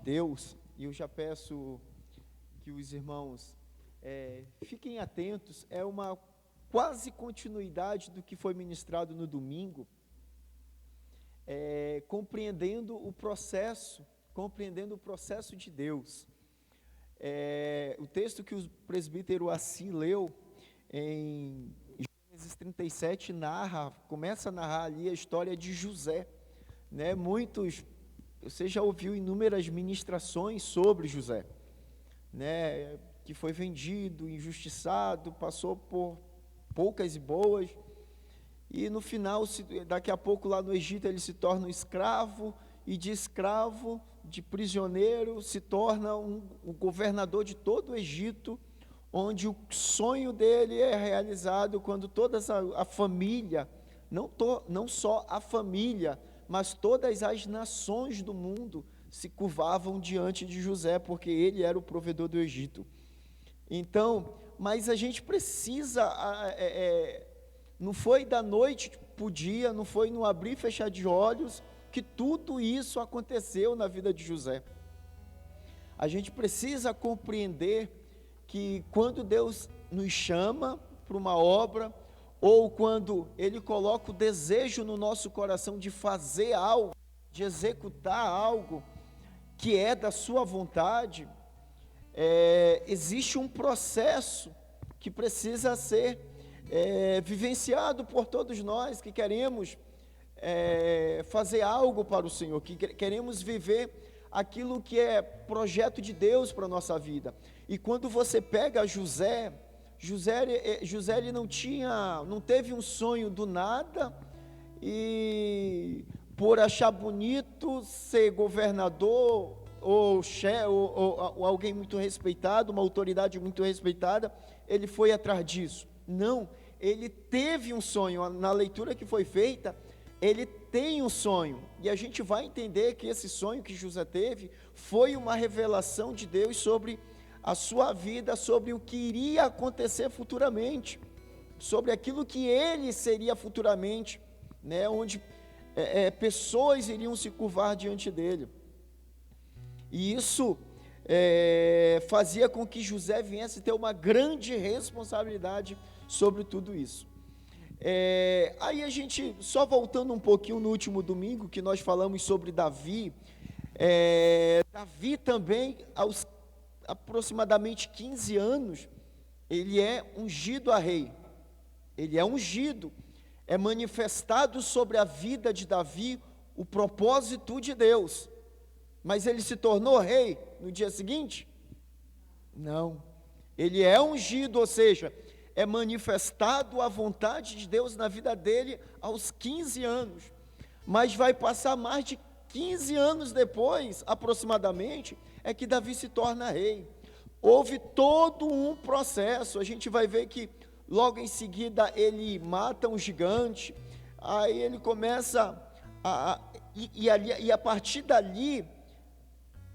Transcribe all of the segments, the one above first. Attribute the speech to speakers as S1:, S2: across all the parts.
S1: Deus, e eu já peço que os irmãos fiquem atentos, é uma quase continuidade do que foi ministrado no domingo, compreendendo o processo de Deus. O texto que o presbítero Assi leu em Gênesis 37 começa a narrar ali a história de José, né? Você já ouviu inúmeras ministrações sobre José, né? Que foi vendido, injustiçado, passou por poucas e boas, e no final, daqui a pouco lá no Egito ele se torna um escravo, e de escravo, de prisioneiro, se torna o governador de todo o Egito, onde o sonho dele é realizado quando toda a família, não só a família, mas todas as nações do mundo se curvavam diante de José, porque ele era o provedor do Egito. Então, mas a gente precisa, não foi da noite para o dia, não foi no abrir e fechar de olhos, que tudo isso aconteceu na vida de José. A gente precisa compreender que quando Deus nos chama para uma obra, ou quando Ele coloca o desejo no nosso coração de fazer algo, de executar algo que é da sua vontade, existe um processo que precisa ser vivenciado por todos nós que queremos fazer algo para o Senhor, que queremos viver aquilo que é projeto de Deus para a nossa vida. E quando você pega José ele não teve um sonho do nada, e por achar bonito ser governador, ou alguém muito respeitado, uma autoridade muito respeitada, ele foi atrás disso. Não, ele teve um sonho. Na leitura que foi feita, ele tem um sonho, e a gente vai entender que esse sonho que José teve, foi uma revelação de Deus sobre a sua vida, sobre o que iria acontecer futuramente, sobre aquilo que ele seria futuramente, né, onde pessoas iriam se curvar diante dele, e isso fazia com que José viesse ter uma grande responsabilidade sobre tudo isso. Aí a gente, só voltando um pouquinho no último domingo, que nós falamos sobre Davi, Davi também, aos aproximadamente 15 anos, ele é ungido a rei, ele é ungido, é manifestado sobre a vida de Davi o propósito de Deus, mas ele se tornou rei no dia seguinte? Não, ele é ungido, ou seja, é manifestado a vontade de Deus na vida dele aos 15 anos, mas vai passar mais de 15 anos depois, aproximadamente, é que Davi se torna rei. Houve todo um processo, a gente vai ver que logo em seguida ele mata um gigante, aí ele começa e a partir dali,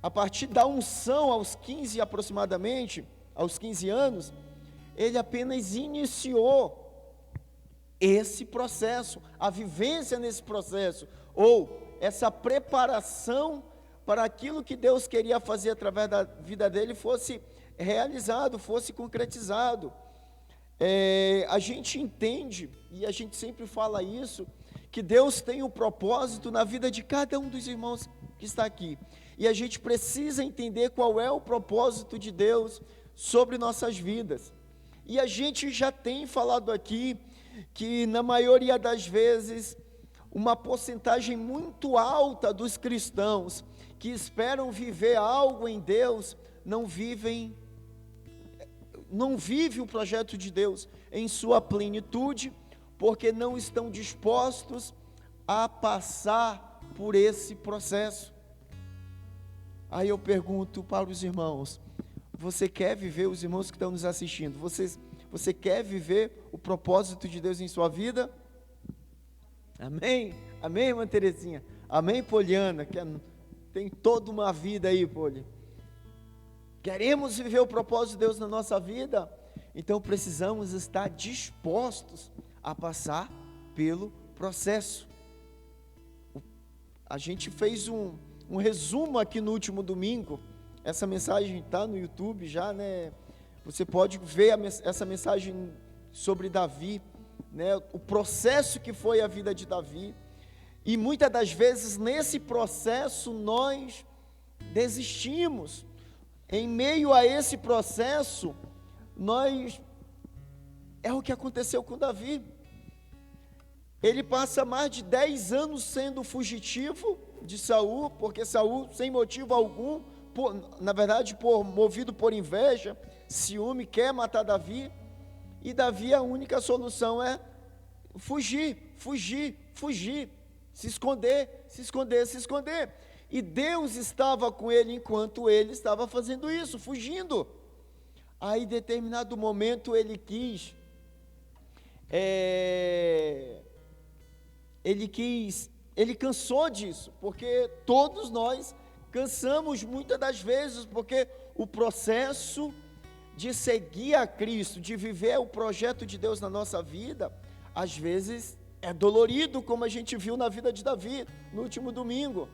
S1: a partir da unção aos 15 aproximadamente, aos 15 anos, ele apenas iniciou esse processo, a vivência nesse processo, ou essa preparação para aquilo que Deus queria fazer através da vida dele fosse realizado, fosse concretizado. A gente entende, e a gente sempre fala isso, que Deus tem um propósito na vida de cada um dos irmãos que está aqui, e a gente precisa entender qual é o propósito de Deus sobre nossas vidas. E a gente já tem falado aqui, que na maioria das vezes, uma porcentagem muito alta dos cristãos, que esperam viver algo em Deus, não vive o projeto de Deus em sua plenitude, porque não estão dispostos a passar por esse processo. Aí eu pergunto para os irmãos, você quer viver, os irmãos que estão nos assistindo, você quer viver o propósito de Deus em sua vida? Amém? Amém, irmã Terezinha? Amém, Poliana? Tem toda uma vida aí, Poli. Queremos viver o propósito de Deus na nossa vida? Então precisamos estar dispostos a passar pelo processo. A gente fez um resumo aqui no último domingo. Essa mensagem está no YouTube já, né? Você pode ver essa mensagem sobre Davi, né? O processo que foi a vida de Davi. E muitas das vezes nesse processo nós desistimos. Em meio a esse processo, é o que aconteceu com Davi. Ele passa mais de 10 anos sendo fugitivo de Saul, porque Saul, sem motivo algum, movido por inveja, ciúme, quer matar Davi. E Davi, a única solução é fugir, se esconder. E Deus estava com ele enquanto ele estava fazendo isso, fugindo. Aí, em determinado momento, ele cansou disso, porque todos nós cansamos muitas das vezes, porque o processo de seguir a Cristo, de viver o projeto de Deus na nossa vida, às vezes é dolorido, como a gente viu na vida de Davi no último domingo.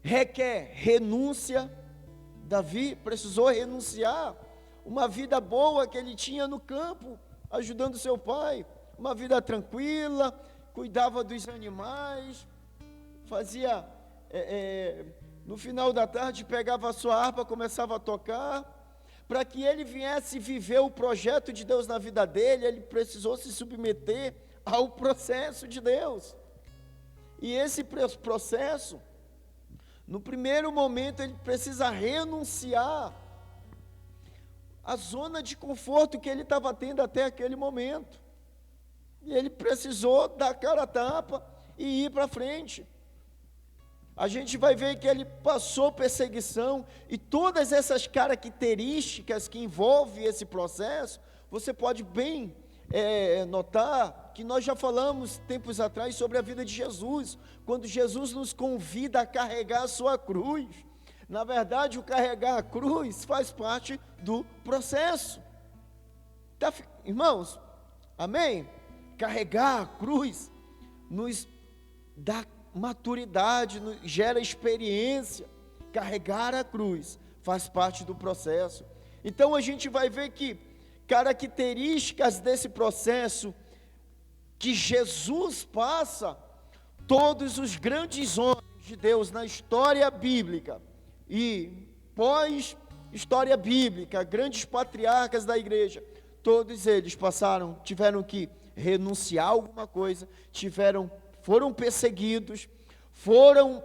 S1: Requer renúncia. Davi precisou renunciar uma vida boa que ele tinha no campo, ajudando seu pai, uma vida tranquila, cuidava dos animais, fazia, no final da tarde pegava a sua harpa, começava a tocar. Para que ele viesse viver o projeto de Deus na vida dele, ele precisou se submeter ao processo de Deus. E esse processo, no primeiro momento, ele precisa renunciar à zona de conforto que ele estava tendo até aquele momento. E ele precisou dar a cara a tapa e ir para frente. A gente vai ver que ele passou perseguição, e todas essas características que envolvem esse processo, você pode bem notar que nós já falamos tempos atrás sobre a vida de Jesus, quando Jesus nos convida a carregar a sua cruz. Na verdade, o carregar a cruz faz parte do processo. Irmãos, amém? Carregar a cruz nos dá maturidade, gera experiência. Carregar a cruz faz parte do processo. Então a gente vai ver que características desse processo que Jesus passa, todos os grandes homens de Deus na história bíblica e pós-história bíblica, grandes patriarcas da igreja, todos eles tiveram que renunciar a alguma coisa, foram perseguidos,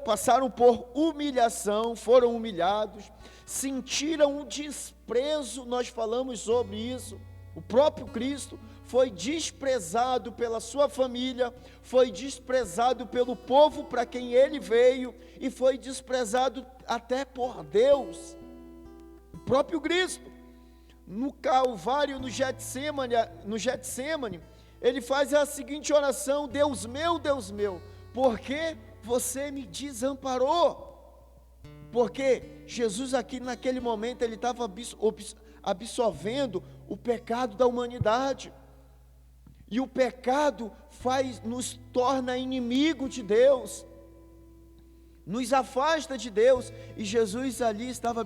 S1: passaram por humilhação, foram humilhados, sentiram o desprezo. Nós falamos sobre isso. O próprio Cristo foi desprezado pela sua família, foi desprezado pelo povo para quem ele veio, e foi desprezado até por Deus. O próprio Cristo, no Calvário, no Getsemane, ele faz a seguinte oração: Deus meu, por que você me desamparou? Porque Jesus aqui naquele momento, ele estava absorvendo o pecado da humanidade, e o pecado nos torna inimigo de Deus, nos afasta de Deus, e Jesus ali estava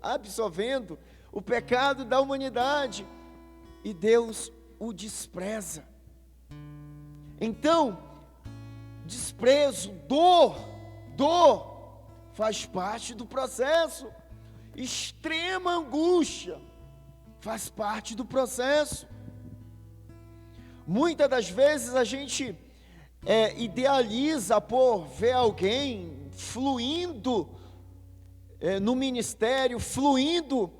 S1: absorvendo o pecado da humanidade, e Deus o despreza. Então, desprezo, dor faz parte do processo. Extrema angústia faz parte do processo. Muitas das vezes a gente idealiza por ver alguém fluindo no ministério, fluindo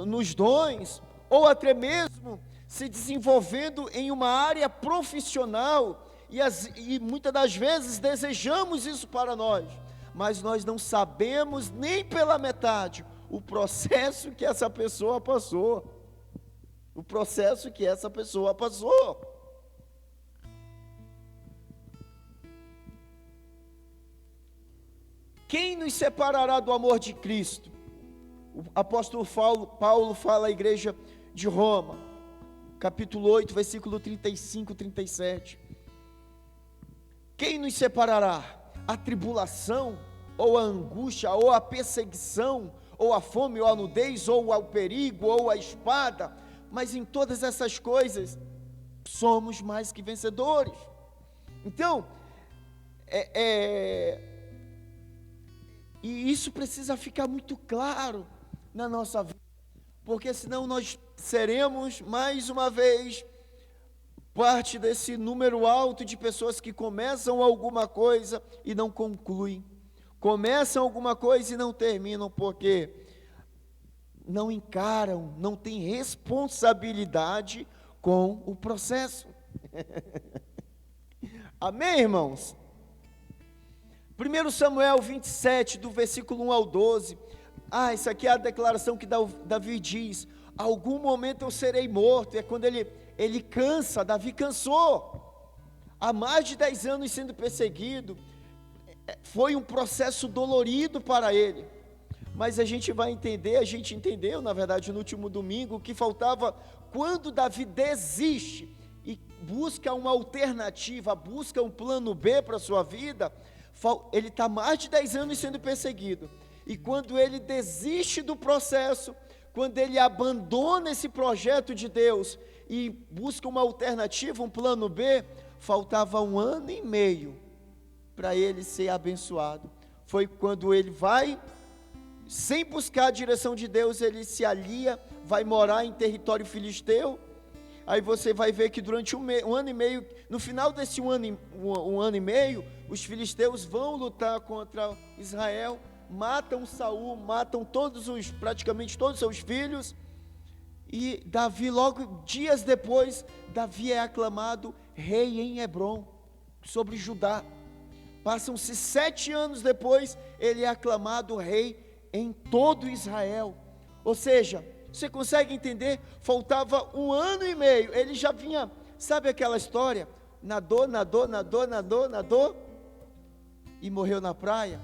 S1: nos dons, ou até mesmo se desenvolvendo em uma área profissional, e muitas das vezes desejamos isso para nós, mas nós não sabemos nem pela metade o processo que essa pessoa passou. Quem nos separará do amor de Cristo? O apóstolo Paulo fala à igreja de Roma, capítulo 8, versículo 35, 37. Quem nos separará? A tribulação, ou a angústia, ou a perseguição, ou a fome, ou a nudez, ou o perigo, ou a espada? Mas em todas essas coisas, somos mais que vencedores. Então, e isso precisa ficar muito claro na nossa vida, porque senão nós seremos, mais uma vez, parte desse número alto de pessoas que começam alguma coisa e não concluem, começam alguma coisa e não terminam, porque não encaram, não têm responsabilidade com o processo. Amém, irmãos? 1 Samuel 27, do versículo 1 ao 12, isso aqui é a declaração que Davi diz: algum momento eu serei morto. É quando ele cansa. Davi cansou, há mais de 10 anos sendo perseguido, foi um processo dolorido para ele, mas a gente entendeu, na verdade, no último domingo, que faltava, quando Davi desiste e busca uma alternativa, busca um plano B para a sua vida. Ele está mais de 10 anos sendo perseguido, e quando ele desiste do processo, quando ele abandona esse projeto de Deus e busca uma alternativa, um plano B, faltava 1 ano e meio para ele ser abençoado. Foi quando ele vai, sem buscar a direção de Deus, ele se alia, vai morar em território filisteu. Aí você vai ver que durante um ano e meio, no final desse um ano e meio, os filisteus vão lutar contra Israel, matam Saul, matam praticamente todos os seus filhos, e Davi, logo dias depois, Davi é aclamado rei em Hebrom, sobre Judá. Passam-se 7 anos depois, ele é aclamado rei em todo Israel. Ou seja, você consegue entender? Faltava 1 ano e meio, ele já vinha, sabe aquela história? Nadou, e morreu na praia.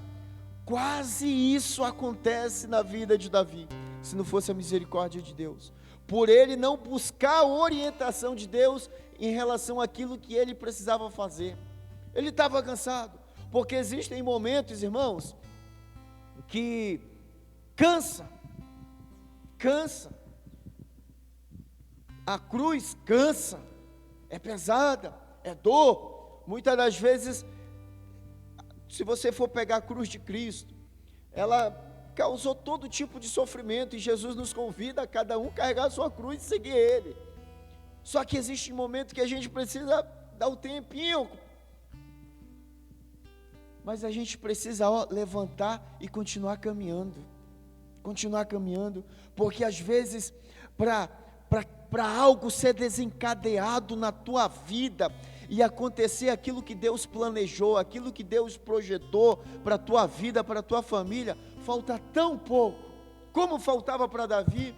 S1: Quase isso acontece na vida de Davi, se não fosse a misericórdia de Deus, por ele não buscar a orientação de Deus em relação àquilo que ele precisava fazer. Ele estava cansado, porque existem momentos, irmãos, que cansa, a cruz cansa, é pesada, é dor. Muitas das vezes, se você for pegar a cruz de Cristo, ela causou todo tipo de sofrimento, e Jesus nos convida a cada um carregar a sua cruz e seguir Ele. Só que existe um momento que a gente precisa dar um tempinho, mas a gente precisa levantar e continuar caminhando, porque às vezes, para algo ser desencadeado na tua vida, e acontecer aquilo que Deus planejou, aquilo que Deus projetou para a tua vida, para a tua família, falta tão pouco, como faltava para Davi,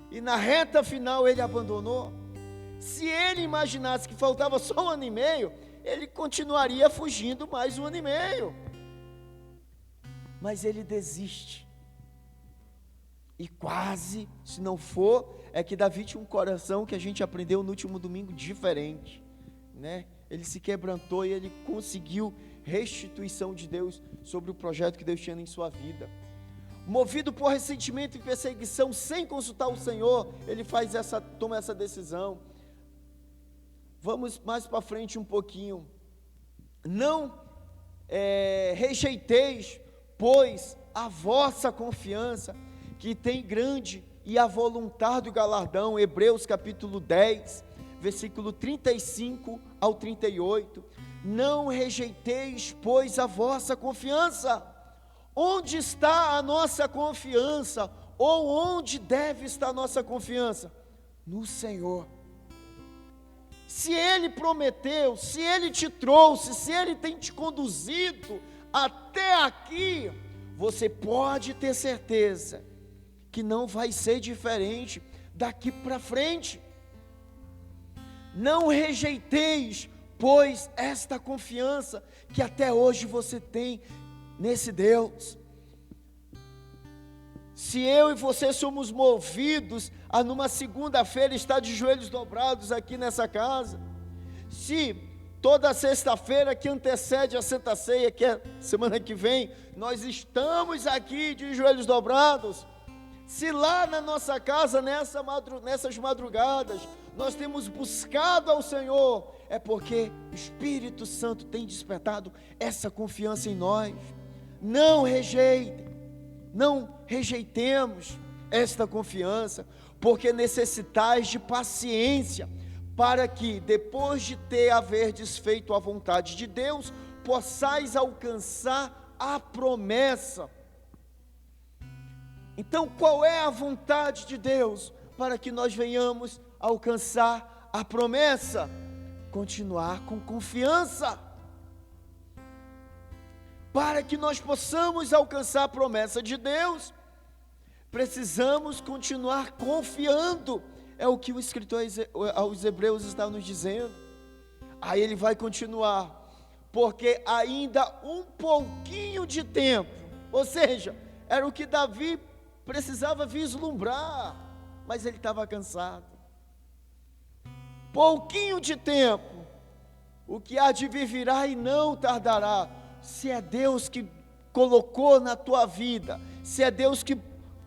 S1: e na reta final ele abandonou. Se ele imaginasse que faltava só 1 ano e meio, ele continuaria fugindo mais 1 ano e meio, mas ele desiste, e quase, se não for, é que Davi tinha um coração, que a gente aprendeu no último domingo, diferente, né? Ele se quebrantou e ele conseguiu restituição de Deus sobre o projeto que Deus tinha em sua vida. Movido por ressentimento e perseguição, sem consultar o Senhor, ele toma essa decisão. Vamos mais para frente um pouquinho. Não rejeiteis, pois, a vossa confiança, que tem grande e avoluntário galardão. Hebreus capítulo 10, versículo 35 ao 38, não rejeiteis, pois, a vossa confiança. Onde está a nossa confiança? Ou onde deve estar a nossa confiança? No Senhor. Se Ele prometeu, se Ele te trouxe, se Ele tem te conduzido até aqui, você pode ter certeza que não vai ser diferente daqui para frente. Não rejeiteis, pois, esta confiança que até hoje você tem nesse Deus. Se eu e você somos movidos numa segunda-feira estar de joelhos dobrados aqui nessa casa, se toda sexta-feira que antecede a Santa Ceia, que é semana que vem, nós estamos aqui de joelhos dobrados. Se lá na nossa casa, nessas madrugadas, nós temos buscado ao Senhor, é porque o Espírito Santo tem despertado essa confiança em nós. Não rejeitemos esta confiança, porque necessitais de paciência, para que, depois de haverdes feito a vontade de Deus, possais alcançar a promessa. Então, qual é a vontade de Deus para que nós venhamos alcançar a promessa? Continuar com confiança. Para que nós possamos alcançar a promessa de Deus, precisamos continuar confiando. É o que o escritor aos Hebreus está nos dizendo. Aí ele vai continuar, porque ainda um pouquinho de tempo, ou seja, era o que Davi precisava vislumbrar, mas ele estava cansado. Pouquinho de tempo, o que há de vir virá e não tardará. Se é Deus que colocou na tua vida, se é Deus que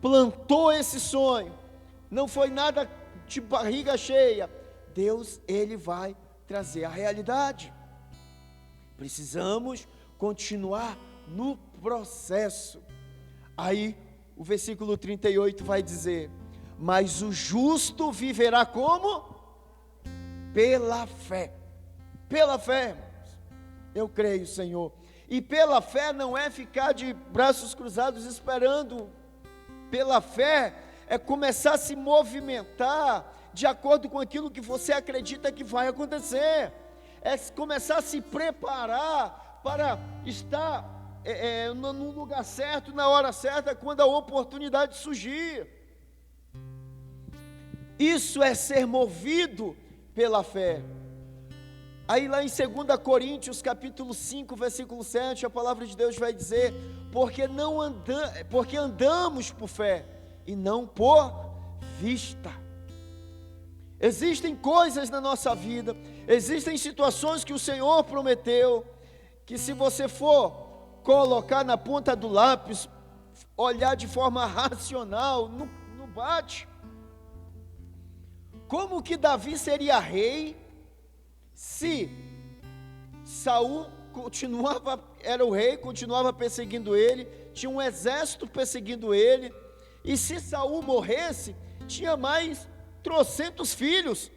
S1: plantou esse sonho, não foi nada de barriga cheia, Deus, Ele vai trazer a realidade. Precisamos continuar no processo. Aí o versículo 38 vai dizer: mas o justo viverá como? Pela fé. Pela fé, irmãos. Eu creio, Senhor. E pela fé não é ficar de braços cruzados esperando. Pela fé é começar a se movimentar de acordo com aquilo que você acredita que vai acontecer. É começar a se preparar para estar no lugar certo, na hora certa, quando a oportunidade surgir. Isso é ser movido pela fé. Aí lá em 2 Coríntios capítulo 5, versículo 7, a palavra de Deus vai dizer: porque andamos por fé e não por vista. Existem coisas na nossa vida, existem situações que o Senhor prometeu, que se você for colocar na ponta do lápis, olhar de forma racional, não bate. Como que Davi seria rei se Saul era o rei, continuava perseguindo ele, tinha um exército perseguindo ele, e se Saul morresse, tinha mais trocentos filhos?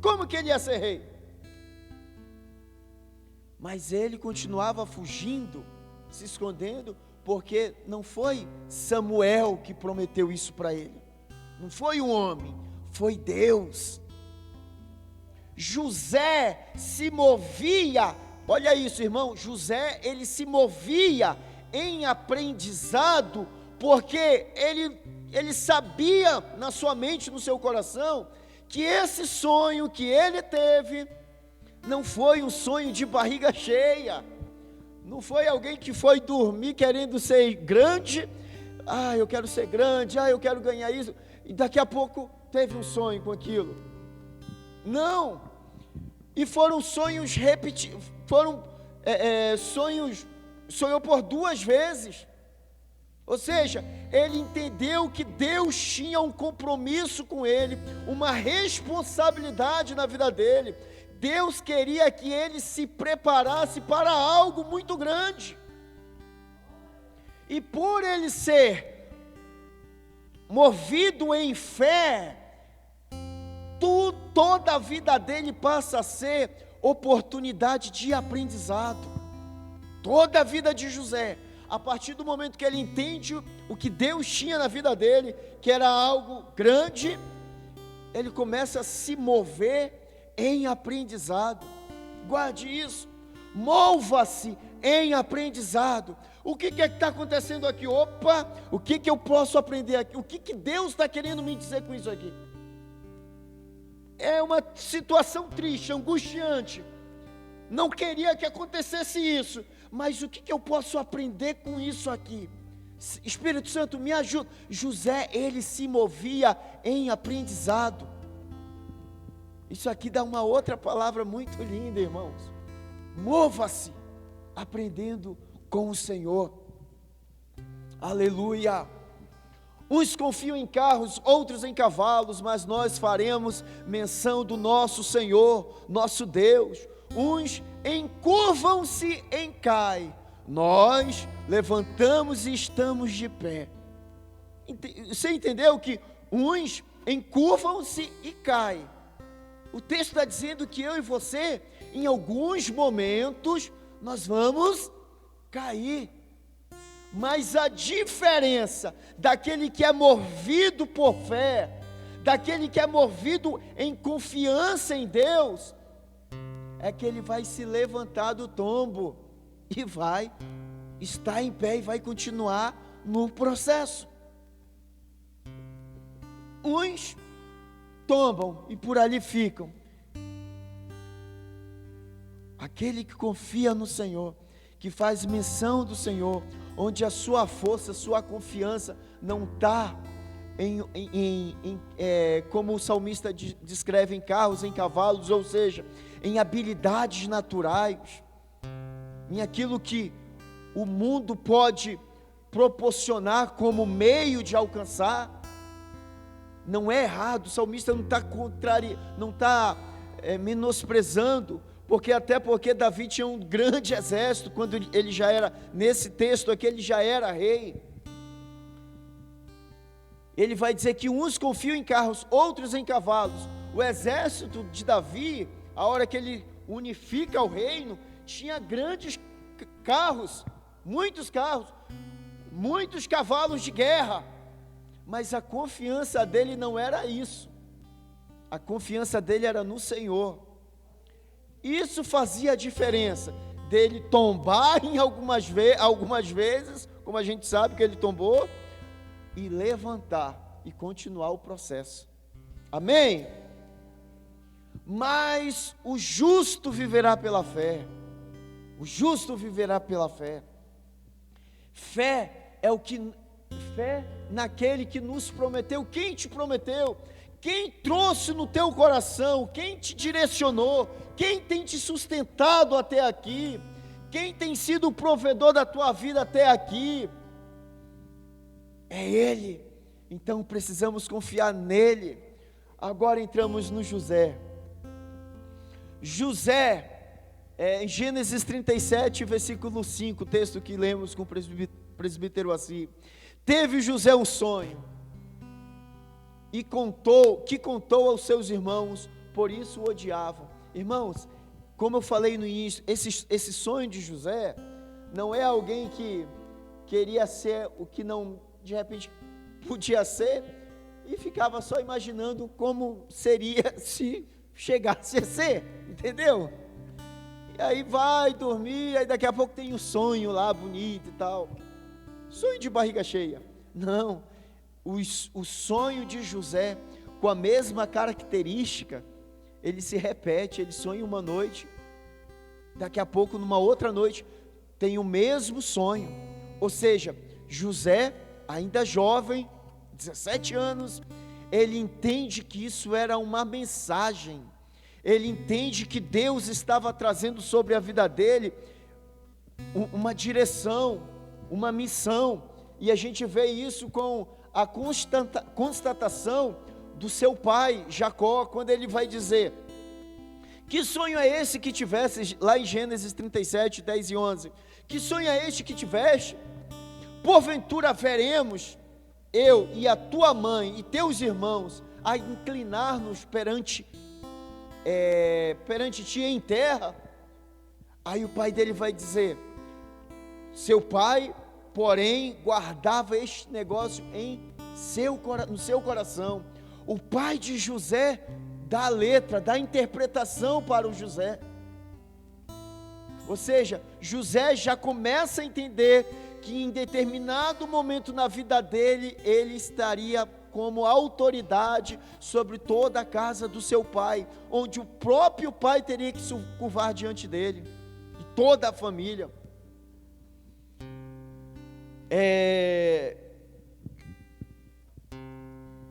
S1: Como que ele ia ser rei? Mas ele continuava fugindo, se escondendo, porque não foi Samuel que prometeu isso para ele, não foi um homem, foi Deus. José se movia, olha isso, irmão, José, ele se movia em aprendizado, porque ele sabia na sua mente, no seu coração, que esse sonho que ele teve, não foi um sonho de barriga cheia, não foi alguém que foi dormir querendo ser grande, eu quero ser grande, eu quero ganhar isso, e daqui a pouco teve um sonho com aquilo. Não, e foram sonhos repetidos, sonhou por 2 vezes, ou seja, ele entendeu que Deus tinha um compromisso com ele, uma responsabilidade na vida dele. Deus queria que ele se preparasse para algo muito grande, e por ele ser movido em fé, toda a vida dele passa a ser oportunidade de aprendizado. Toda a vida de José, a partir do momento que ele entende o que Deus tinha na vida dele, que era algo grande, ele começa a se mover em aprendizado. Guarde isso, mova-se em aprendizado. O que está acontecendo aqui? Opa, o que eu posso aprender aqui? O que Deus está querendo me dizer com isso aqui? É uma situação triste, angustiante, não queria que acontecesse isso, mas o que eu posso aprender com isso aqui? Espírito Santo, me ajuda. José, ele se movia em aprendizado. Isso aqui dá uma outra palavra muito linda, irmãos. Mova-se aprendendo com o Senhor. Aleluia. Uns confiam em carros, outros em cavalos, mas nós faremos menção do nosso Senhor, nosso Deus. Uns encurvam-se em cai, nós levantamos e estamos de pé. Você entendeu que uns encurvam-se e caem? O texto está dizendo que eu e você, em alguns momentos, nós vamos cair. Mas a diferença daquele que é movido por fé, daquele que é movido em confiança em Deus, é que ele vai se levantar do tombo e vai estar em pé e vai continuar no processo. Uns tombam e por ali ficam. Aquele que confia no Senhor, que faz menção do Senhor, onde a sua força, a sua confiança não está como o salmista descreve, em carros, em cavalos, ou seja, em habilidades naturais, em aquilo que o mundo pode proporcionar como meio de alcançar. Não é errado, o salmista não está menosprezando, porque Davi tinha um grande exército, quando ele já era, nesse texto aqui, ele já era rei. Ele vai dizer que uns confiam em carros, outros em cavalos. O exército de Davi, a hora que ele unifica o reino, tinha grandes carros, muitos cavalos de guerra, mas a confiança dele não era isso, a confiança dele era no Senhor. Isso fazia a diferença dele tombar em algumas vezes, como a gente sabe que ele tombou, e levantar e continuar o processo. Amém? Mas o justo viverá pela fé. O justo viverá pela fé. Fé naquele que nos prometeu. Quem te prometeu? Quem trouxe no teu coração? Quem te direcionou? Quem tem te sustentado até aqui? Quem tem sido o provedor da tua vida até aqui? É Ele. Então precisamos confiar nele. Agora entramos no José. Em Gênesis 37, versículo 5, o texto que lemos com o presbítero assim: teve José um sonho, e contou aos seus irmãos, por isso o odiavam. Irmãos, como eu falei no início, esse sonho de José, não é alguém que queria ser o que não, de repente, podia ser, e ficava só imaginando como seria se chegasse a ser, entendeu? E aí vai dormir, aí daqui a pouco tem um sonho lá bonito e tal, sonho de barriga cheia. Não, o sonho de José, com a mesma característica, ele se repete. Ele sonha uma noite, daqui a pouco numa outra noite tem o mesmo sonho. Ou seja, José, ainda jovem, 17 anos, ele entende que isso era uma mensagem, ele entende que Deus estava trazendo sobre a vida dele uma direção, uma missão, e a gente vê isso com a constatação do seu pai Jacó, quando ele vai dizer: que sonho é esse que tiveste, lá em Gênesis 37, 10 e 11, que sonho é este que tiveste? Porventura veremos eu e a tua mãe e teus irmãos a inclinar-nos perante ti em terra? Aí o pai dele vai dizer: seu pai, porém, guardava este negócio no seu coração. O pai de José dá a letra, dá a interpretação para o José. Ou seja, José já começa a entender que em determinado momento na vida dele, ele estaria como autoridade sobre toda a casa do seu pai, onde o próprio pai teria que se curvar diante dele, e toda a família.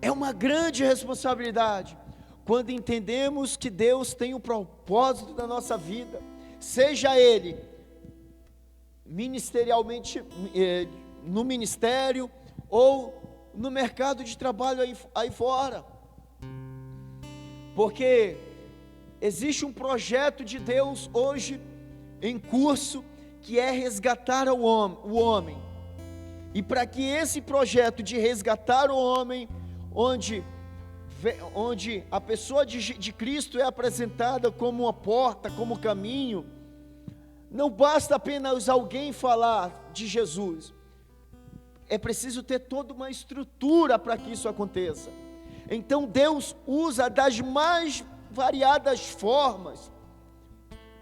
S1: É uma grande responsabilidade quando entendemos que Deus tem um propósito na nossa vida. seja ele ministerialmente, no ministério ou no mercado de trabalho aí fora, porque existe um projeto de Deus hoje em curso, que é resgatar o homem, e para que esse projeto de resgatar o homem, onde a pessoa de Cristo é apresentada como uma porta, como caminho, não basta apenas alguém falar de Jesus, é preciso ter toda uma estrutura para que isso aconteça. Então Deus usa das mais variadas formas,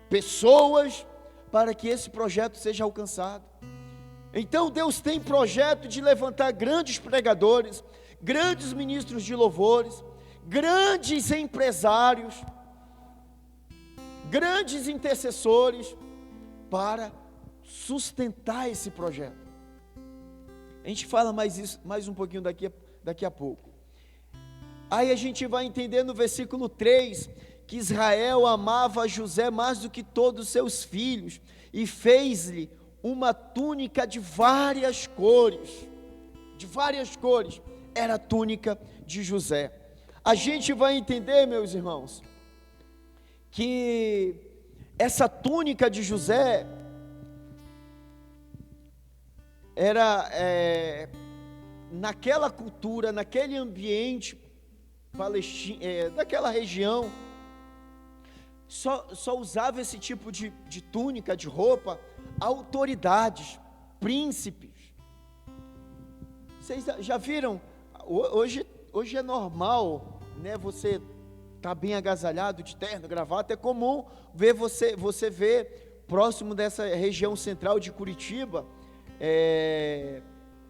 S1: pessoas, para que esse projeto seja alcançado. Então Deus tem projeto de levantar grandes pregadores, grandes ministros de louvores, grandes empresários, grandes intercessores, para sustentar esse projeto. A gente fala mais um pouquinho daqui a pouco. Aí a gente vai entender no versículo 3, que Israel amava José mais do que todos os seus filhos, e fez-lhe uma túnica de várias cores, era a túnica de José. A gente vai entender, meus irmãos, que essa túnica de José era, naquela cultura, naquele ambiente daquela região, só usava esse tipo de túnica, de roupa, autoridades, príncipes. Vocês já viram? Hoje é normal, né? Você tá bem agasalhado, de terno, gravata. É comum ver você ver próximo dessa região central de Curitiba,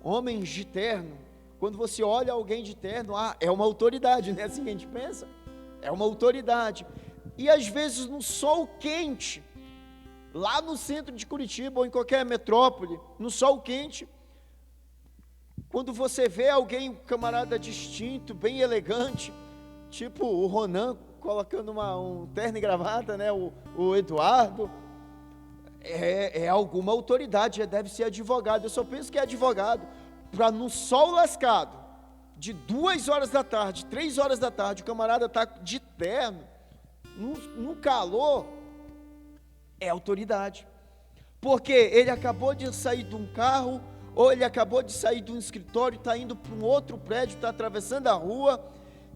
S1: homens de terno. Quando você olha alguém de terno, é uma autoridade, né? Assim que a gente pensa, é uma autoridade. E às vezes no sol quente, lá no centro de Curitiba ou em qualquer metrópole, no sol quente, quando você vê alguém, um camarada distinto, bem elegante, tipo o Ronan colocando um terno e gravata, né? O Eduardo, é alguma autoridade, já deve ser advogado. Eu só penso que é advogado, para no sol lascado, de 2 horas da tarde, 3 horas da tarde, o camarada está de terno, no calor, é autoridade, porque ele acabou de sair de um carro, ou ele acabou de sair de um escritório, está indo para um outro prédio, está atravessando a rua,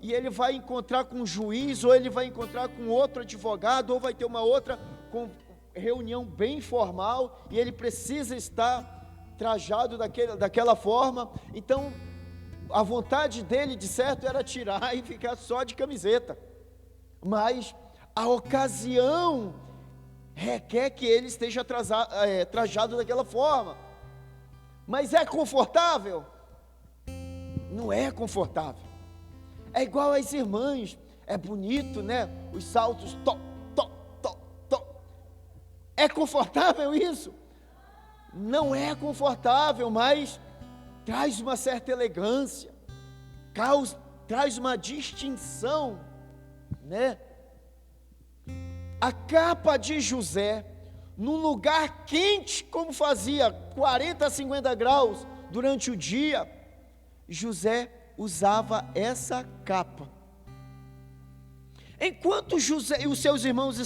S1: e ele vai encontrar com um juiz, ou ele vai encontrar com outro advogado, ou vai ter uma outra reunião bem formal, e ele precisa estar trajado daquela forma. Então a vontade dele, de certo, era tirar e ficar só de camiseta, mas a ocasião requer que ele esteja trajado daquela forma. Mas é confortável? Não é confortável. É igual às irmãs, é bonito, né? Os saltos, é confortável isso? Não é confortável, mas traz uma certa elegância, traz uma distinção, né? A capa de José, num lugar quente, como fazia 40 a 50 graus durante o dia, José usava essa capa. Enquanto José e os seus irmãos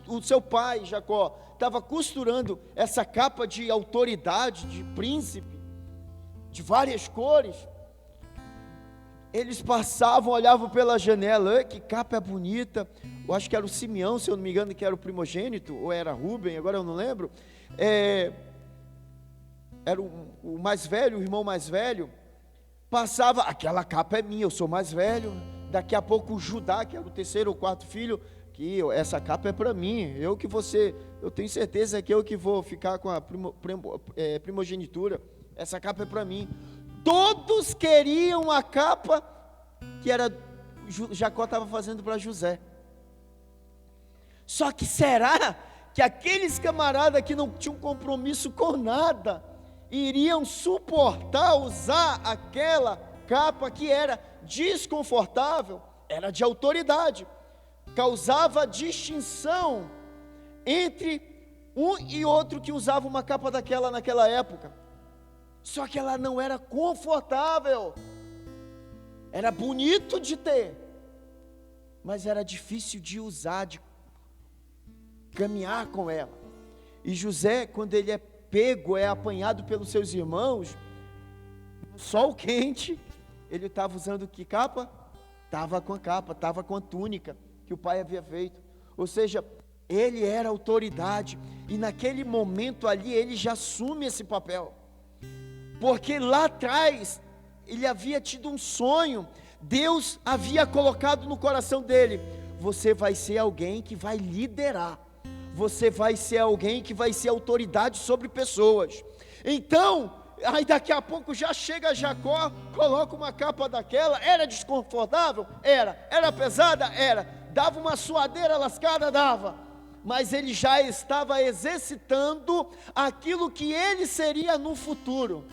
S1: o seu pai, Jacó, estava costurando essa capa de autoridade, de príncipe, de várias cores, eles passavam, olhavam pela janela, que capa é bonita. Eu acho que era o Simeão, se eu não me engano, que era o primogênito, ou era Rubem, agora eu não lembro, era o mais velho, o irmão mais velho, passava, aquela capa é minha, eu sou mais velho. Daqui a pouco o Judá, que era o 3º ou 4º filho, que essa capa é para mim, eu tenho certeza que eu que vou ficar com a primogenitura, essa capa é para mim. Todos queriam a capa que Jacó estava fazendo para José. Só que será que aqueles camaradas que não tinham compromisso com nada, iriam suportar usar aquela capa que era desconfortável? Era de autoridade, causava distinção, entre um e outro que usava uma capa daquela naquela época. Só que ela não era confortável. Era bonito de ter, mas era difícil de usar, de caminhar com ela. E José, quando ele é pego, é apanhado pelos seus irmãos, no sol quente, ele estava usando que capa? Estava com a capa, estava com a túnica que o pai havia feito. Ou seja, ele era autoridade, e naquele momento ali, ele já assume esse papel, porque lá atrás, ele havia tido um sonho, Deus havia colocado no coração dele: você vai ser alguém que vai liderar, você vai ser alguém que vai ser autoridade sobre pessoas. Então, aí daqui a pouco já chega Jacó, coloca uma capa daquela. Era desconfortável? Era pesada? Era. Dava uma suadeira lascada? Dava. Mas ele já estava exercitando aquilo que ele seria no futuro.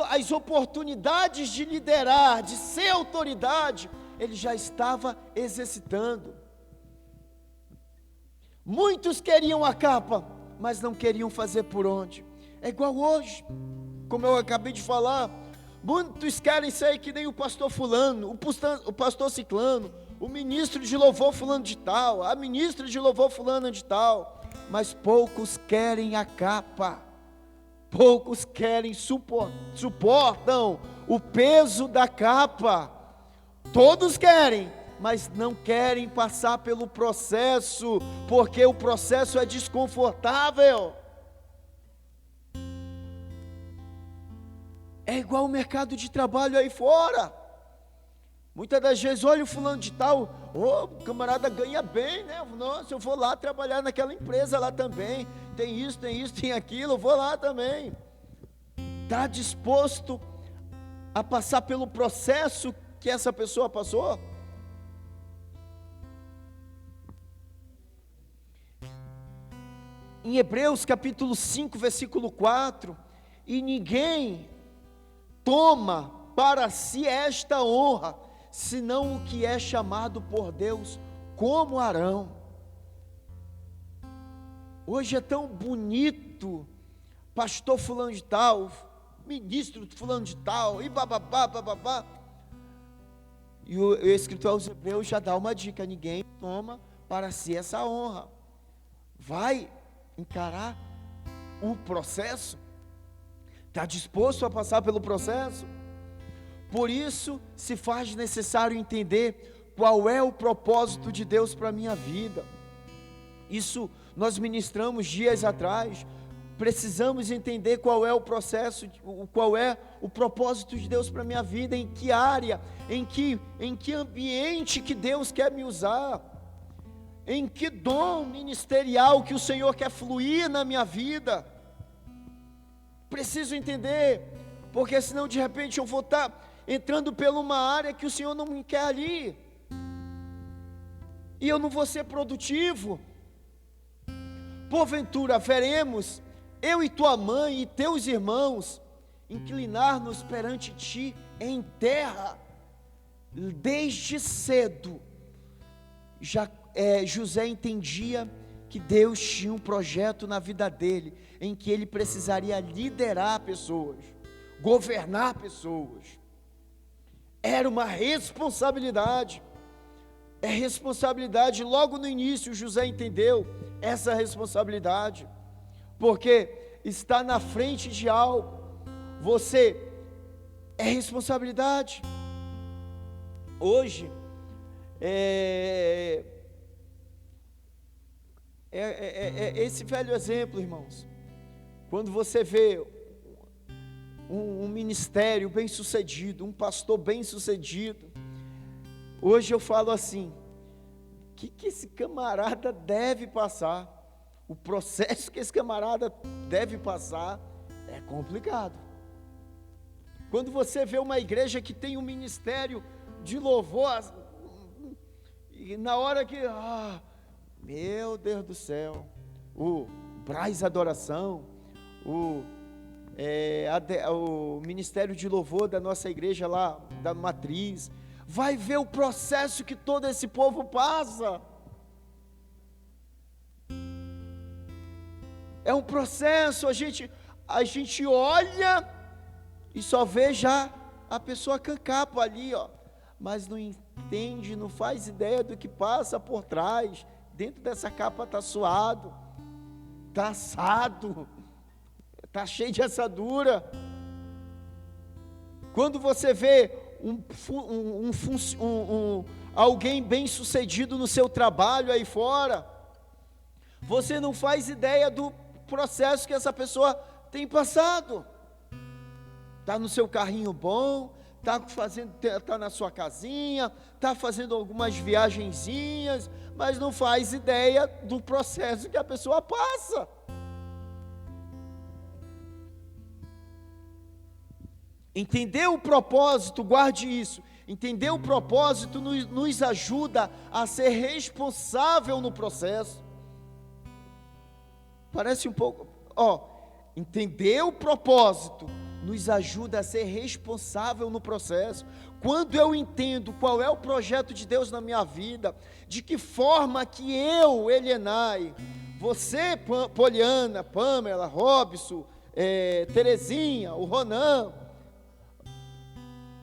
S1: As oportunidades de liderar, de ser autoridade, ele já estava exercitando. Muitos queriam a capa, mas não queriam fazer por onde. É igual hoje, como eu acabei de falar. Muitos querem ser que nem o pastor fulano, o pastor ciclano, o ministro de louvor fulano de tal, a ministra de louvor fulano de tal, mas poucos querem a capa. Poucos querem, suportam o peso da capa. Todos querem, mas não querem passar pelo processo, porque o processo é desconfortável. É igual o mercado de trabalho aí fora. Muitas das vezes, olha o fulano de tal, o camarada ganha bem, né? Nossa, eu vou lá trabalhar naquela empresa lá também, tem isso, tem aquilo, eu vou lá também. Está disposto a passar pelo processo que essa pessoa passou? Em Hebreus capítulo 5, versículo 4, e ninguém toma para si esta honra, senão o que é chamado por Deus como Arão. Hoje é tão bonito, pastor fulano de tal, ministro fulano de tal, e bababá, bababá. E o escritor aos Hebreus já dá uma dica: ninguém toma para si essa honra. Vai encarar o processo? Está disposto a passar pelo processo? Por isso se faz necessário entender qual é o propósito de Deus para a minha vida. Isso nós ministramos dias atrás. Precisamos entender qual é o processo, qual é o propósito de Deus para a minha vida, em que área, em que ambiente que Deus quer me usar, em que dom ministerial que o Senhor quer fluir na minha vida. Preciso entender, porque senão de repente eu vou estar entrando por uma área que o Senhor não me quer ali, e eu não vou ser produtivo. Porventura veremos, eu e tua mãe e teus irmãos, inclinar-nos perante ti em terra. Desde cedo, José entendia que Deus tinha um projeto na vida dele, em que ele precisaria liderar pessoas, governar pessoas. Era uma responsabilidade. É responsabilidade. Logo no início José entendeu essa responsabilidade, porque está na frente de algo. Você é responsabilidade. Hoje esse velho exemplo, irmãos. Quando você vê um ministério bem sucedido, um pastor bem sucedido, hoje eu falo assim: o que esse camarada deve passar? O processo que esse camarada deve passar é complicado. Quando você vê uma igreja que tem um ministério de louvor, e na hora que, meu Deus do céu, o Braz Adoração, o ministério de louvor da nossa igreja lá, da Matriz, vai ver o processo que todo esse povo passa. É um processo, a gente olha e só vê já a pessoa cancapa ali, ó, mas não entende, não faz ideia do que passa por trás. Dentro dessa capa está suado, está assado, está cheio de assadura. Quando você vê alguém bem sucedido no seu trabalho aí fora, você não faz ideia do processo que essa pessoa tem passado. Está no seu carrinho bom, está na sua casinha, está fazendo algumas viagenzinhas, mas não faz ideia do processo que a pessoa passa. Entender o propósito, guarde isso, entender o propósito nos ajuda a ser responsável no processo. Parece um pouco, entender o propósito nos ajuda a ser responsável no processo. Quando eu entendo qual é o projeto de Deus na minha vida, de que forma que eu, Elienay, você, Poliana, Pamela, Robson, Terezinha, o Ronan,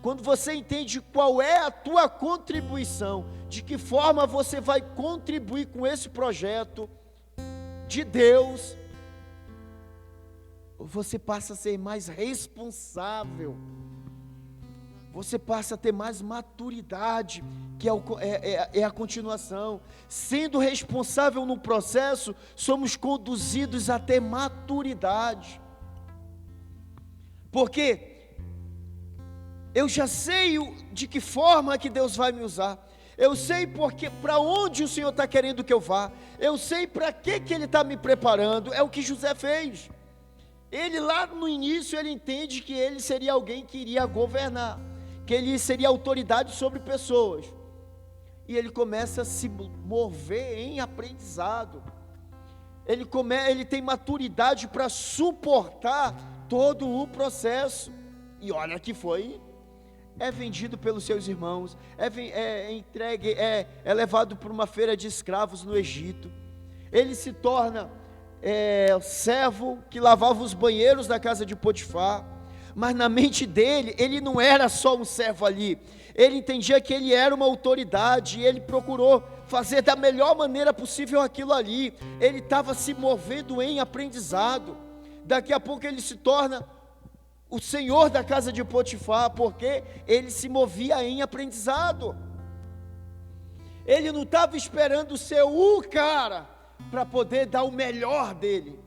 S1: quando você entende qual é a tua contribuição, de que forma você vai contribuir com esse projeto de Deus, você passa a ser mais responsável, você passa a ter mais maturidade, que é a continuação. Sendo responsável no processo, somos conduzidos a ter maturidade, porque eu já sei de que forma que Deus vai me usar, eu sei para onde o Senhor está querendo que eu vá, eu sei para que Ele está me preparando. É o que José fez. Ele lá no início, ele entende que ele seria alguém que iria governar, que ele seria autoridade sobre pessoas, e ele começa a se mover em aprendizado, ele tem maturidade para suportar todo o processo, e olha que é vendido pelos seus irmãos, é entregue, é levado para uma feira de escravos no Egito, ele se torna servo que lavava os banheiros da casa de Potifar, mas na mente dele, ele não era só um servo ali, ele entendia que ele era uma autoridade, e ele procurou fazer da melhor maneira possível aquilo ali, ele estava se movendo em aprendizado. Daqui a pouco ele se torna o senhor da casa de Potifar, porque ele se movia em aprendizado. Ele não estava esperando ser o cara para poder dar o melhor dele.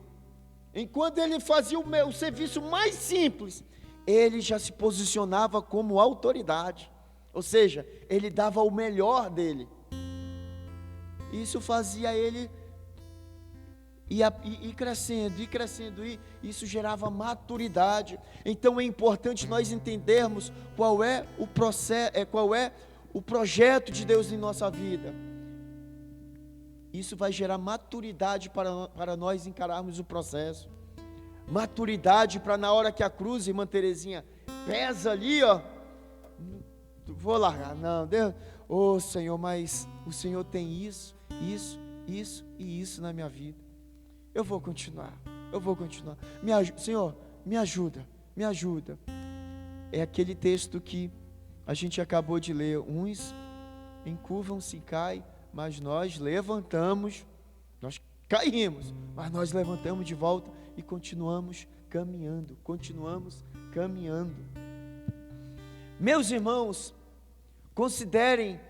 S1: Enquanto ele fazia o serviço mais simples, ele já se posicionava como autoridade, ou seja, ele dava o melhor dele. Isso fazia ele ir crescendo, e isso gerava maturidade. Então é importante nós entendermos qual é o processo, qual é o projeto de Deus em nossa vida. Isso vai gerar maturidade para nós encararmos o processo. Maturidade para na hora que a cruz, irmã Terezinha, pesa ali, vou largar, não, Deus, Senhor, mas o Senhor tem isso e isso na minha vida. Eu vou continuar. Senhor, me ajuda. É aquele texto que a gente acabou de ler, uns encurvam-se e caem, mas nós levantamos, nós caímos, mas nós levantamos de volta e continuamos caminhando. Meus irmãos, considerem,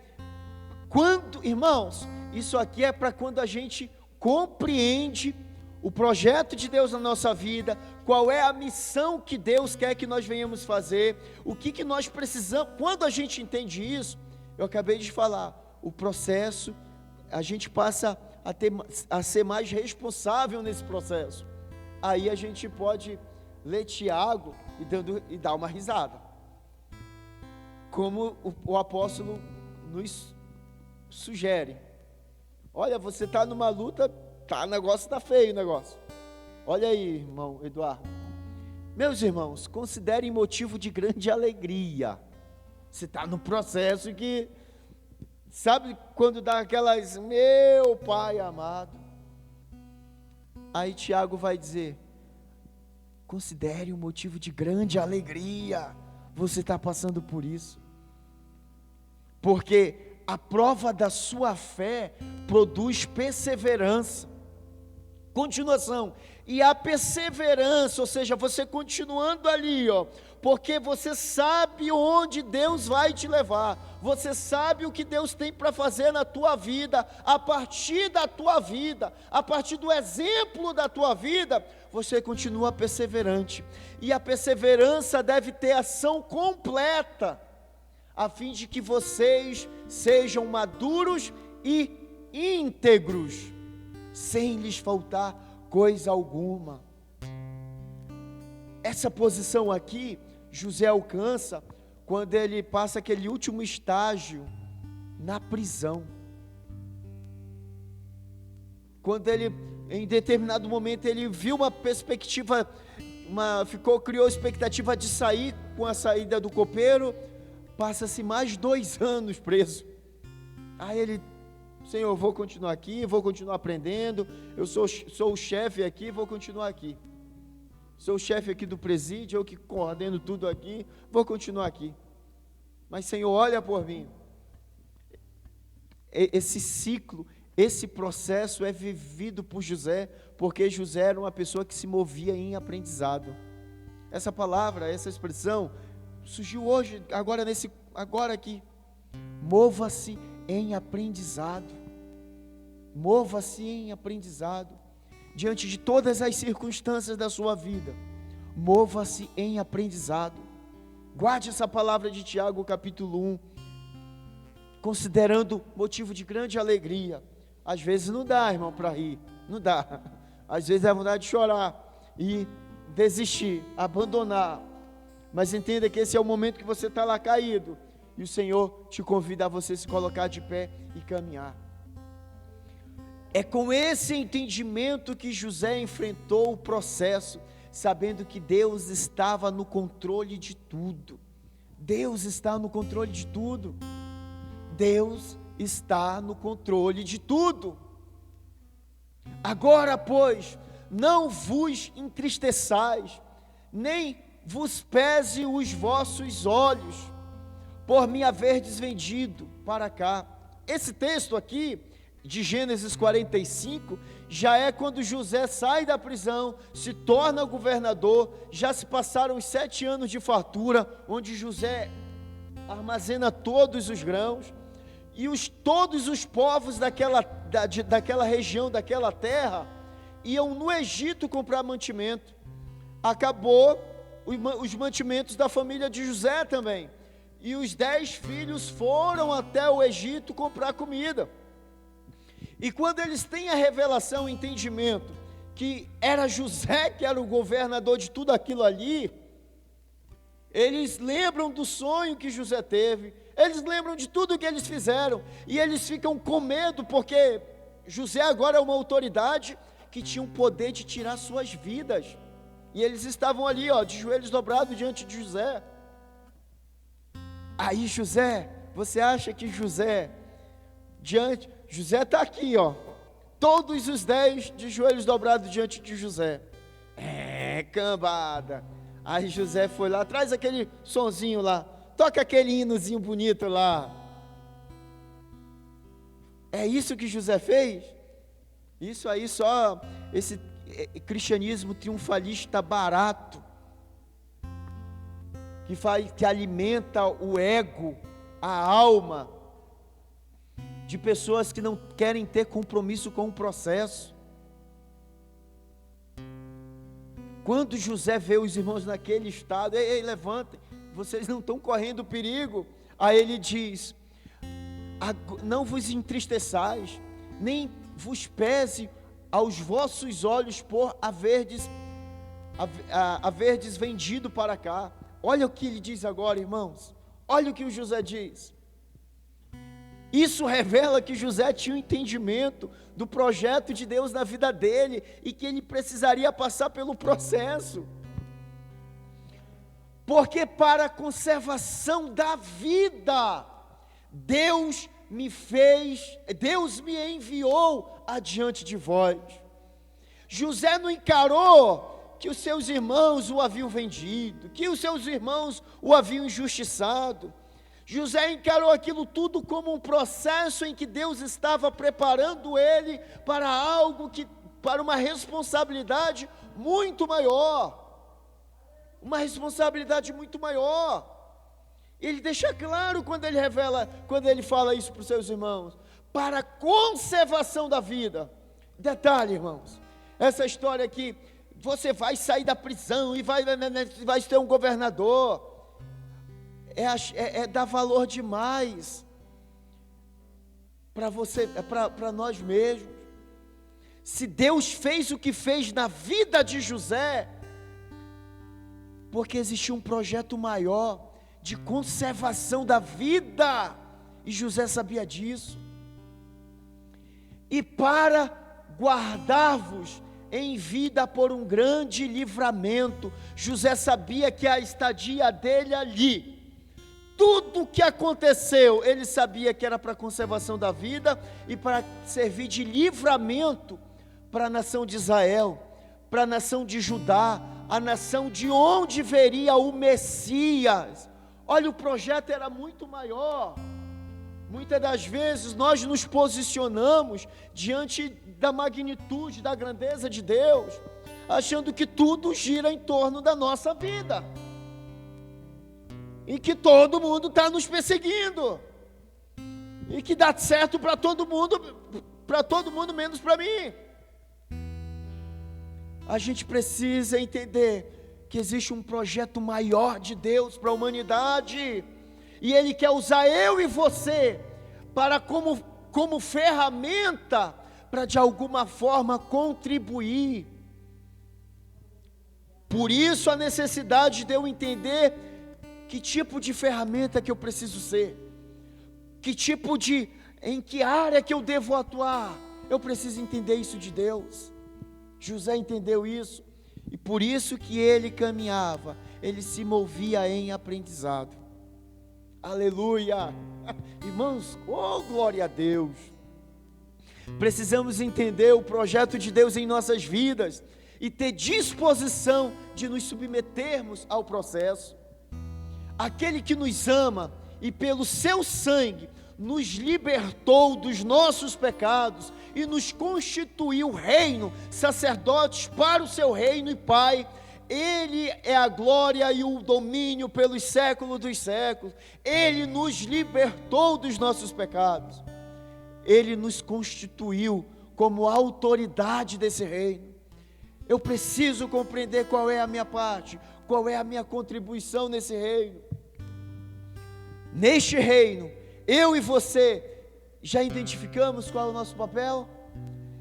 S1: irmãos, isso aqui é para quando a gente compreende o projeto de Deus na nossa vida, qual é a missão que Deus quer que nós venhamos fazer, o que nós precisamos. Quando a gente entende isso, eu acabei de falar, o processo, a gente passa a ser mais responsável nesse processo. Aí a gente pode ler Tiago e dar uma risada, como o apóstolo nos sugere. Olha, você está numa luta, o negócio está feio, o negócio. Olha aí, irmão Eduardo. Meus irmãos, considerem motivo de grande alegria. Você está no processo que, sabe quando dá aquelas, meu Pai amado, Aí Tiago vai dizer: considere um motivo de grande alegria você está passando por isso, porque a prova da sua fé produz perseverança. Continuação, e a perseverança, ou seja, você continuando ali, porque você sabe onde Deus vai te levar, você sabe o que Deus tem para fazer na tua vida, a partir da tua vida, a partir do exemplo da tua vida, você continua perseverante, e a perseverança deve ter ação completa, a fim de que vocês sejam maduros e íntegros, sem lhes faltar coisa alguma. Essa posição aqui, José alcança quando ele passa aquele último estágio na prisão. Quando ele, em determinado momento, ele viu uma perspectiva, criou a expectativa de sair com a saída do copeiro, passa-se mais 2 anos preso. Aí ele: Senhor, vou continuar aqui, vou continuar aprendendo, eu sou o chefe aqui, vou continuar aqui. Sou o chefe aqui do presídio, eu que coordeno tudo aqui, vou continuar aqui. Mas Senhor, olha por mim. Esse ciclo, esse processo é vivido por José, porque José era uma pessoa que se movia em aprendizado. Essa palavra, essa expressão, surgiu hoje, agora aqui. Mova-se em aprendizado. Mova-se em aprendizado. Diante de todas as circunstâncias da sua vida, mova-se em aprendizado. Guarde essa palavra de Tiago, capítulo 1, considerando motivo de grande alegria. Às vezes não dá, irmão, para rir, não dá. Às vezes é vontade de chorar e desistir, abandonar. Mas entenda que esse é o momento que você está lá caído, e o Senhor te convida a você se colocar de pé e caminhar. É com esse entendimento que José enfrentou o processo, sabendo que Deus estava no controle de tudo. Deus está no controle de tudo. Deus está no controle de tudo. Agora, pois, não vos entristeçais, nem vos pese os vossos olhos, por me haverdes vendido para cá. Esse texto aqui, de Gênesis 45, já é quando José sai da prisão, se torna governador, já se passaram os 7 anos de fartura, onde José armazena todos os grãos, e todos os povos daquela região, daquela terra, iam no Egito comprar mantimento. Acabou os mantimentos da família de José também, e os 10 filhos foram até o Egito comprar comida. E quando eles têm a revelação, o entendimento, que era José que era o governador de tudo aquilo ali, eles lembram do sonho que José teve, eles lembram de tudo que eles fizeram, e eles ficam com medo, porque José agora é uma autoridade que tinha o poder de tirar suas vidas, e eles estavam ali, de joelhos dobrados diante de José. Aí José, você acha que José está aqui, todos os 10 de joelhos dobrados diante de José. Cambada. Aí José foi lá, traz aquele sonzinho lá, toca aquele hinozinho bonito lá. É isso que José fez? Isso aí só esse cristianismo triunfalista barato, que alimenta o ego, a alma, de pessoas que não querem ter compromisso com o processo. Quando José vê os irmãos naquele estado, ei, levantem, vocês não estão correndo perigo. Aí ele diz: não vos entristeçais, nem vos pese aos vossos olhos por haverdes vendido para cá. Olha o que ele diz agora, irmãos, olha o que o José diz. Isso revela que José tinha um entendimento do projeto de Deus na vida dele, e que ele precisaria passar pelo processo, porque para a conservação da vida, Deus me enviou adiante de vós. José não encarou que os seus irmãos o haviam vendido, que os seus irmãos o haviam injustiçado. José encarou aquilo tudo como um processo em que Deus estava preparando ele para algo para uma responsabilidade muito maior. Uma responsabilidade muito maior. Ele deixa claro quando ele fala isso para os seus irmãos, para a conservação da vida. Detalhe, irmãos, essa história aqui, você vai sair da prisão e vai ter um governador, dá valor demais para você, para nós mesmos. Se Deus fez o que fez na vida de José, porque existia um projeto maior de conservação da vida, e José sabia disso. E para guardar-vos em vida por um grande livramento. José sabia que a estadia dele ali, tudo o que aconteceu, ele sabia que era para a conservação da vida e para servir de livramento para a nação de Israel, para a nação de Judá, a nação de onde veria o Messias. Olha, o projeto era muito maior. Muitas das vezes nós nos posicionamos diante da magnitude, da grandeza de Deus, achando que tudo gira em torno da nossa vida, e que todo mundo está nos perseguindo, e que dá certo para todo mundo menos para mim. A gente precisa entender que existe um projeto maior de Deus para a humanidade, e Ele quer usar eu e você para como ferramenta para de alguma forma contribuir. Por isso a necessidade de eu entender que tipo de ferramenta que eu preciso ser, em que área que eu devo atuar. Eu preciso entender isso de Deus. José entendeu isso, e por isso que ele caminhava, ele se movia em aprendizado. Aleluia! Irmãos, oh glória a Deus! Precisamos entender o projeto de Deus em nossas vidas e ter disposição de nos submetermos ao processo. Aquele que nos ama e pelo seu sangue nos libertou dos nossos pecados e nos constituiu reino, sacerdotes para o seu reino e Pai. Ele é a glória e o domínio pelos séculos dos séculos. Ele nos libertou dos nossos pecados. Ele nos constituiu como autoridade desse reino. Eu preciso compreender qual é a minha parte, qual é a minha contribuição nesse reino. Neste reino, eu e você já identificamos qual é o nosso papel?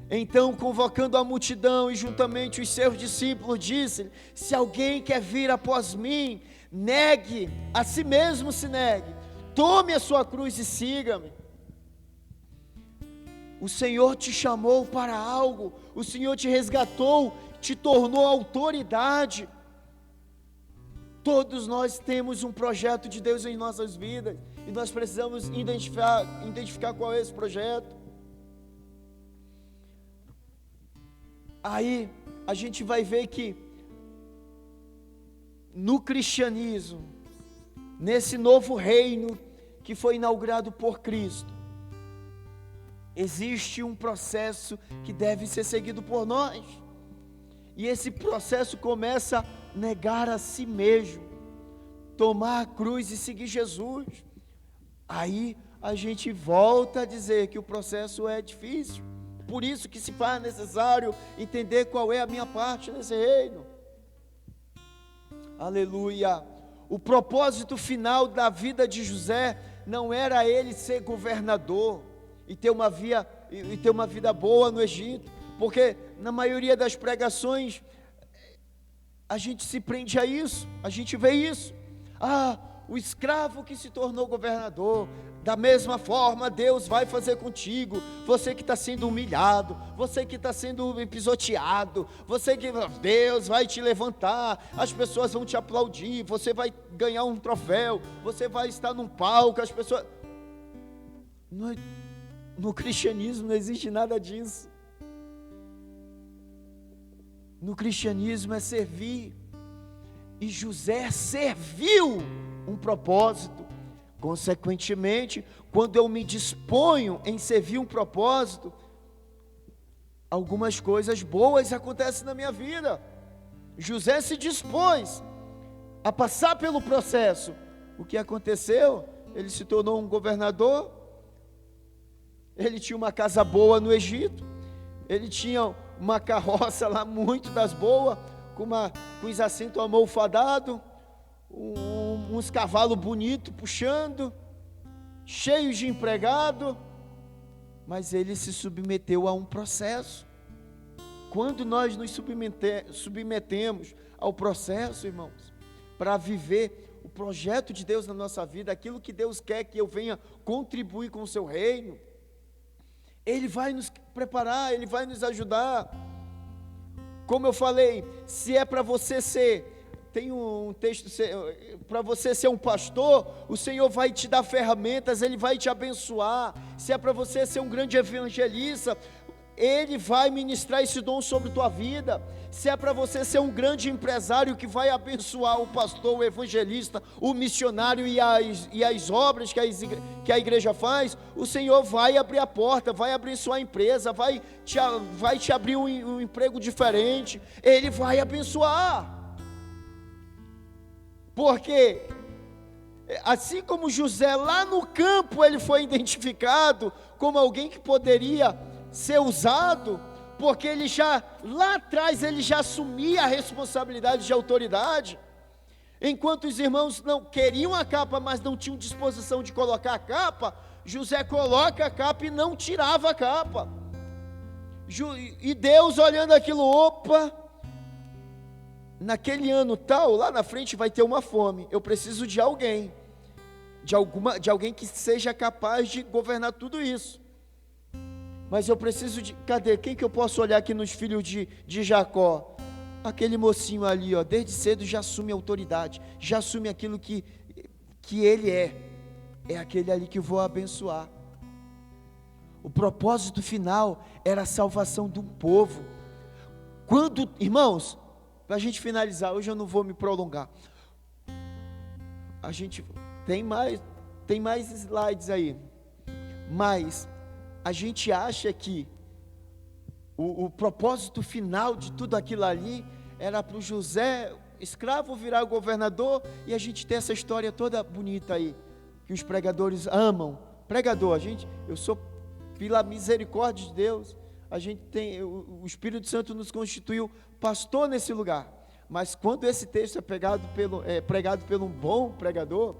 S1: Então, convocando a multidão e juntamente os seus discípulos, disse-lhe: se alguém quer vir após mim, negue, a si mesmo se negue, tome a sua cruz e siga-me. O Senhor te chamou para algo, o Senhor te resgatou, te tornou autoridade. Todos nós temos um projeto de Deus em nossas vidas, e nós precisamos identificar qual é esse projeto. Aí a gente vai ver que no cristianismo, nesse novo reino que foi inaugurado por Cristo, existe um processo que deve ser seguido por nós, e esse processo começa a negar a si mesmo, tomar a cruz e seguir Jesus. Aí a gente volta a dizer que o processo é difícil, por isso que se faz necessário entender qual é a minha parte nesse reino. Aleluia. O propósito final da vida de José não era ele ser governador e ter uma vida boa no Egito, porque na maioria das pregações a gente se prende a isso, a gente vê isso. O escravo que se tornou governador, da mesma forma Deus vai fazer contigo. Você que está sendo humilhado, você que está sendo pisoteado, Deus vai te levantar, as pessoas vão te aplaudir, você vai ganhar um troféu, você vai estar num palco, as pessoas... No cristianismo não existe nada disso. no cristianismo é servir. E José serviu um propósito. Consequentemente, quando eu me disponho em servir um propósito, algumas coisas boas acontecem na minha vida. José se dispôs a passar pelo processo. O que aconteceu? Ele se tornou um governador. Ele tinha uma casa boa no Egito. Ele tinha uma carroça lá muito das boas, com os assentos almofadados, uns cavalos bonitos puxando, cheios de empregado. Mas ele se submeteu a um processo. Quando nós nos submetemos ao processo, irmãos, para viver o projeto de Deus na nossa vida, aquilo que Deus quer que eu venha contribuir com o seu reino, Ele vai nos preparar, Ele vai nos ajudar. Como eu falei, se é para você tem um texto, para você ser um pastor, o Senhor vai te dar ferramentas, Ele vai te abençoar. Se é para você ser um grande evangelista, Ele vai ministrar esse dom sobre tua vida. Se é para você ser um grande empresário que vai abençoar o pastor, o evangelista, o missionário e as obras que a igreja faz, o Senhor vai abrir a porta, vai abençoar a empresa, vai te abrir um emprego diferente. Ele vai abençoar. Porque assim como José lá no campo, ele foi identificado como alguém que poderia ser usado, porque ele já, lá atrás, ele já assumia a responsabilidade de autoridade. Enquanto os irmãos não queriam a capa, mas não tinham disposição de colocar a capa, José coloca a capa e não tirava a capa. E Deus olhando aquilo, opa, naquele ano tal, lá na frente vai ter uma fome, eu preciso de alguém, de alguém que seja capaz de governar tudo isso. Mas eu preciso cadê? Quem que eu posso olhar aqui nos filhos de Jacó? Aquele mocinho ali, ó, desde cedo já assume autoridade, já assume aquilo que ele é aquele ali que eu vou abençoar. O propósito final era a salvação de um povo. Quando, irmãos, para a gente finalizar, hoje eu não vou me prolongar, a gente tem mais slides aí, mas a gente acha que o propósito final de tudo aquilo ali era para o José, escravo, virar governador, e a gente tem essa história toda bonita aí, que os pregadores amam. Pregador, eu sou, pela misericórdia de Deus, a gente tem, o Espírito Santo nos constituiu pastor nesse lugar, mas quando esse texto é pregado por um bom pregador,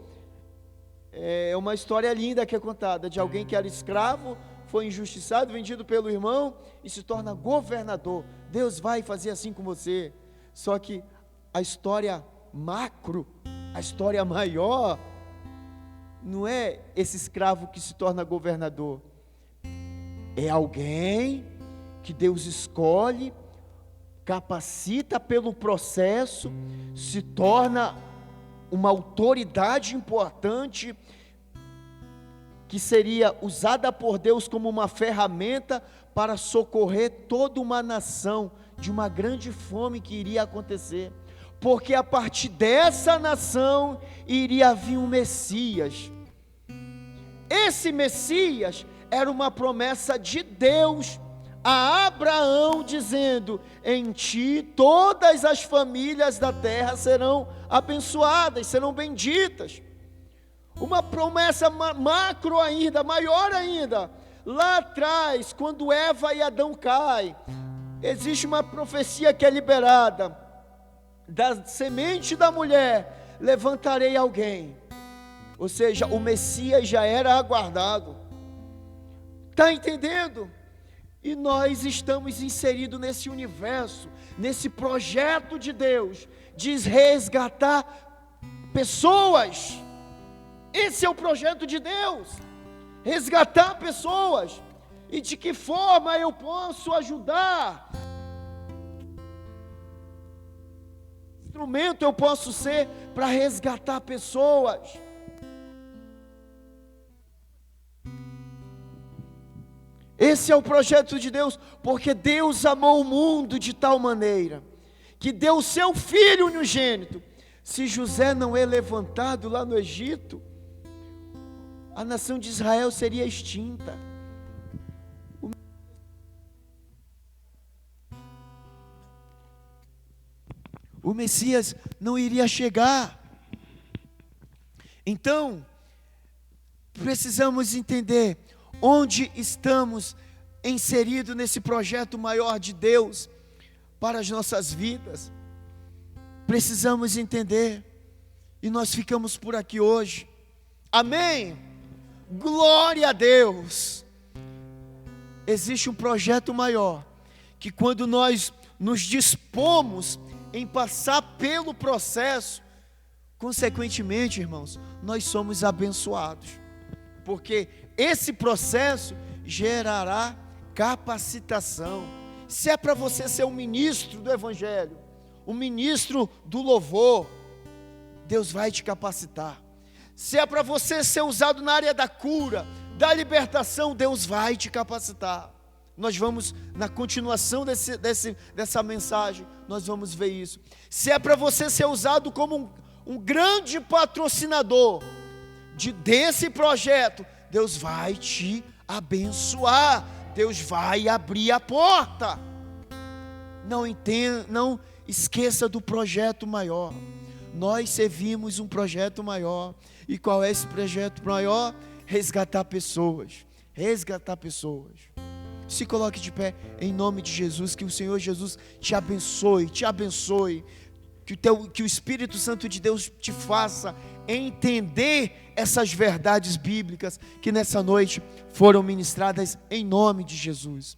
S1: é uma história linda que é contada, de alguém que era escravo, foi injustiçado, vendido pelo irmão e se torna governador. Deus vai fazer assim com você. Só que a história macro, a história maior, não é esse escravo que se torna governador, é alguém que Deus escolhe, capacita pelo processo, se torna uma autoridade importante, que seria usada por Deus como uma ferramenta para socorrer toda uma nação de uma grande fome que iria acontecer, porque a partir dessa nação iria vir um Messias. Esse Messias era uma promessa de Deus a Abraão, dizendo: em ti todas as famílias da terra serão abençoadas, serão benditas. Uma promessa macro ainda, maior ainda. Lá atrás, quando Eva e Adão caem, existe uma profecia que é liberada: da semente da mulher levantarei alguém. Ou seja, o Messias já era aguardado. Está entendendo? E nós estamos inseridos nesse universo, nesse projeto de Deus, de resgatar pessoas. Esse é o projeto de Deus, resgatar pessoas. E de que forma eu posso ajudar? Que instrumento eu posso ser para resgatar pessoas? Esse é o projeto de Deus, porque Deus amou o mundo de tal maneira que deu o seu filho unigênito. Se José não é levantado lá no Egito, a nação de Israel seria extinta. O Messias não iria chegar. Então, precisamos entender onde estamos inseridos nesse projeto maior de Deus para as nossas vidas. Precisamos entender, e nós ficamos por aqui hoje. Amém? Glória a Deus! Existe um projeto maior, que quando nós nos dispomos em passar pelo processo, consequentemente, irmãos, nós somos abençoados, porque esse processo gerará capacitação. Se é para você ser um ministro do Evangelho, um ministro do louvor, Deus vai te capacitar. Se é para você ser usado na área da cura, da libertação, Deus vai te capacitar. Nós vamos, na continuação dessa mensagem, nós vamos ver isso. Se é para você ser usado como um grande patrocinador desse projeto, Deus vai te abençoar, Deus vai abrir a porta. Não esqueça do projeto maior. Nós servimos um projeto maior. E qual é esse projeto maior? Resgatar pessoas. Resgatar pessoas. Se coloque de pé em nome de Jesus, que o Senhor Jesus te abençoe, que o Espírito Santo de Deus te faça entender essas verdades bíblicas que nessa noite foram ministradas em nome de Jesus.